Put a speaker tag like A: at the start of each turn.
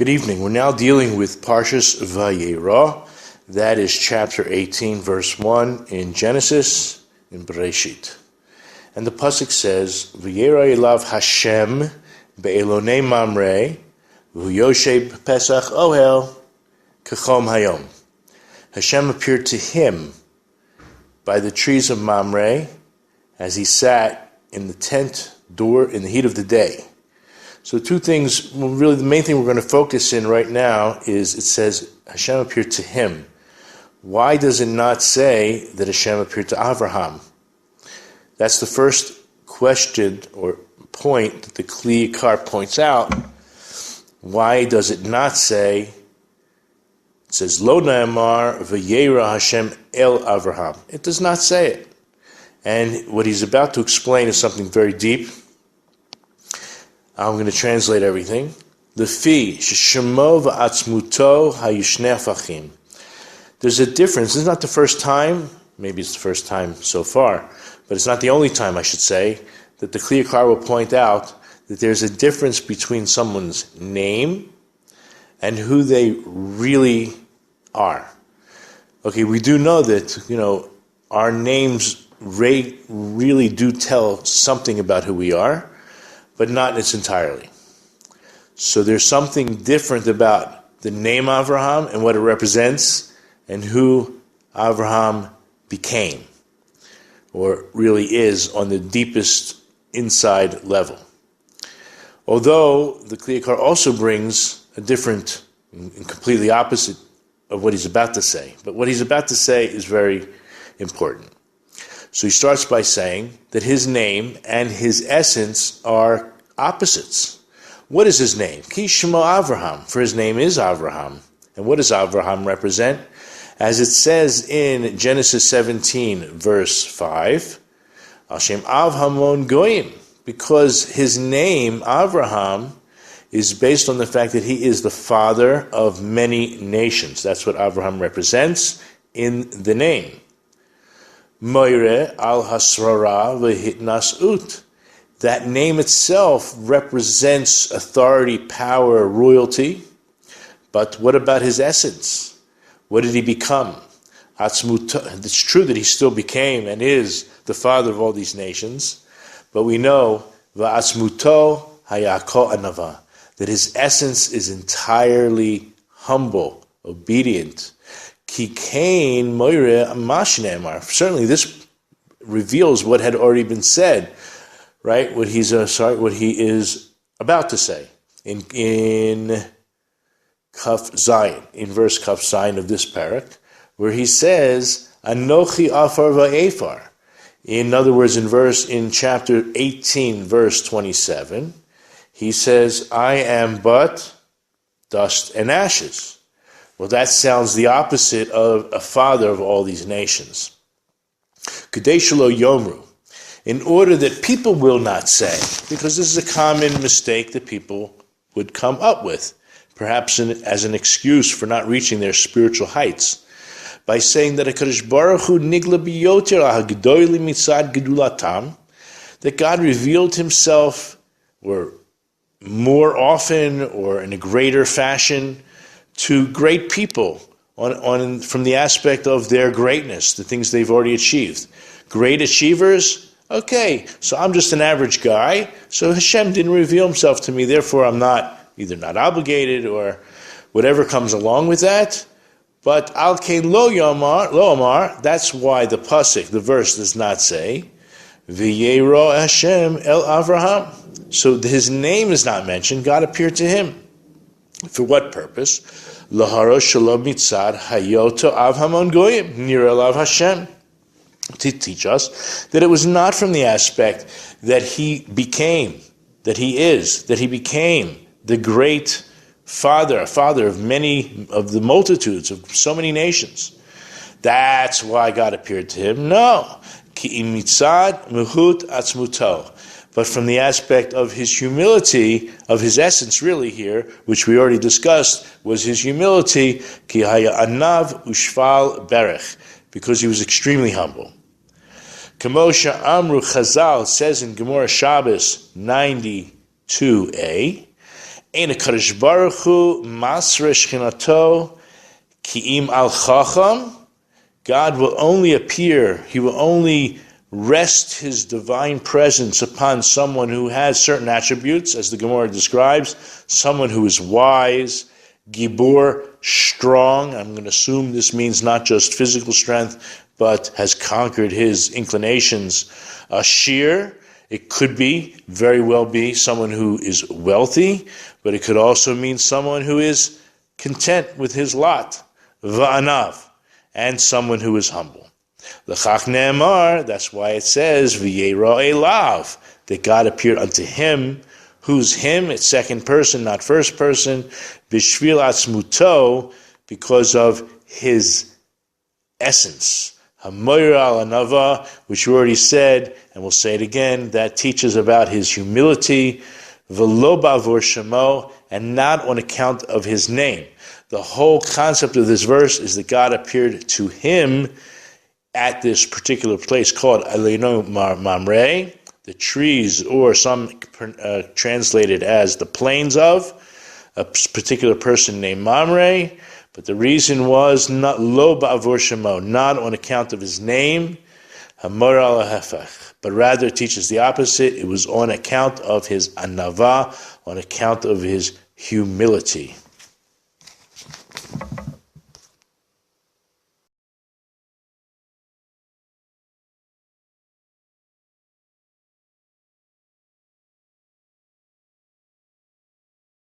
A: Good evening. We're now dealing with Parashat Vayeira. That is chapter 18, verse 1 in Genesis, in Bereshit. And the pasuk says, Vayeira elav Hashem be'elonei Mamre v'yoshe Pesach ohel kachom hayom. Hashem appeared to him by the trees of Mamre as he sat in the tent door in the heat of the day. So two things, really the main thing we're going to focus in right now is it says Hashem appeared to him. Why does it not say that Hashem appeared to Avraham? That's the first question or point that the Kli Yakar points out. Why does it not say, it says, Lo na'amar Vayeira Hashem el Avraham. It does not say it. And what he's about to explain is something very deep. I'm going to translate everything. Lefi sheshemo v'atzmuto hayushnei fachim. There's a difference. This is not the first time, maybe it's the first time so far, but it's not the only time, I should say, that the Kli Yakar will point out that there's a difference between someone's name and who they really are. Okay, we do know that, our names really do tell something about who we are, but not in its entirety. So there's something different about the name Avraham and what it represents and who Avraham became, or really is on the deepest inside level. Although the Kli Yakar also brings a different and completely opposite of what he's about to say. But what he's about to say is very important. So he starts by saying that his name and his essence are opposites. What is his name? Ki Shemo Avraham, for his name is Avraham. And what does Avraham represent? As it says in Genesis 17, verse 5, Hashem Av Hamon Goyim, because his name, Avraham, is based on the fact that he is the father of many nations. That's what Avraham represents in the name. Moire al hasrara v'hitnasut. That name itself represents authority, power, royalty. But what about his essence? What did he become? It's true that he still became and is the father of all these nations. But we know va'atzmuto hayako anava, that his essence is entirely humble, obedient. Kikain moire amashneemar. Certainly, this reveals what had already been said, right? What he is about to say in Kaf Zayin, in verse Kaf Zayin of this parak, where he says Anochi Afar Va'efar. In other words, in chapter 18, verse 27, he says, "I am but dust and ashes." Well, that sounds the opposite of a father of all these nations. Kadesh lo yomru, in order that people will not say, because this is a common mistake that people would come up with, perhaps as an excuse for not reaching their spiritual heights, by saying that HaKadosh Baruch Hu nigla biyoter ha'gedolim mitzad gedulatam, that God revealed himself, or more often, or in a greater fashion, to great people from the aspect of their greatness, the things they've already achieved. Great achievers, okay, so I'm just an average guy, so Hashem didn't reveal himself to me, therefore I'm either not obligated or whatever comes along with that. But al-kein lo amar, that's why the pasuk, the verse does not say, Vayeira Hashem el Avraham. So his name is not mentioned, God appeared to him. For what purpose? Laharo shalom mitzad hayoto av hamon goyim nir elav Hashem. To teach us that it was not from the aspect that he became the great father, a father of many, of the multitudes, of so many nations. That's why God appeared to him. No. Ki im mitzad muhut atzmuto. But from the aspect of his humility, of his essence really here, which we already discussed, was his humility, ki haya anav ushval berech, because he was extremely humble. Kamosha Amru Chazal says in Gemara Shabbos 92a, Ein HaKadosh Baruch Hu masre shchinato ki'im al chacham. God will only appear, he will only rest his divine presence upon someone who has certain attributes, as the Gemara describes, someone who is wise, gibor, strong. I'm going to assume this means not just physical strength, but has conquered his inclinations. Ashir, it could be, very well be, someone who is wealthy, but it could also mean someone who is content with his lot. Va'anav, and someone who is humble. L'chach ne'emar, that's why it says, Vayeira elav, that God appeared unto him. Who's him? It's second person, not first person. B'shvil atzmuto, because of his essence. Hamoira al anava, which we already said, and we'll say it again, that teaches about his humility. V'lo ba'avor shemo, and not on account of his name. The whole concept of this verse is that God appeared to him at this particular place called Aleinu Mamre, the trees, or some translated as the plains of, a particular person named Mamre. But the reason was not lo ba'avor shemo, not on account of his name, hamor al hafach, but rather it teaches the opposite. It was on account of his anava, on account of his humility.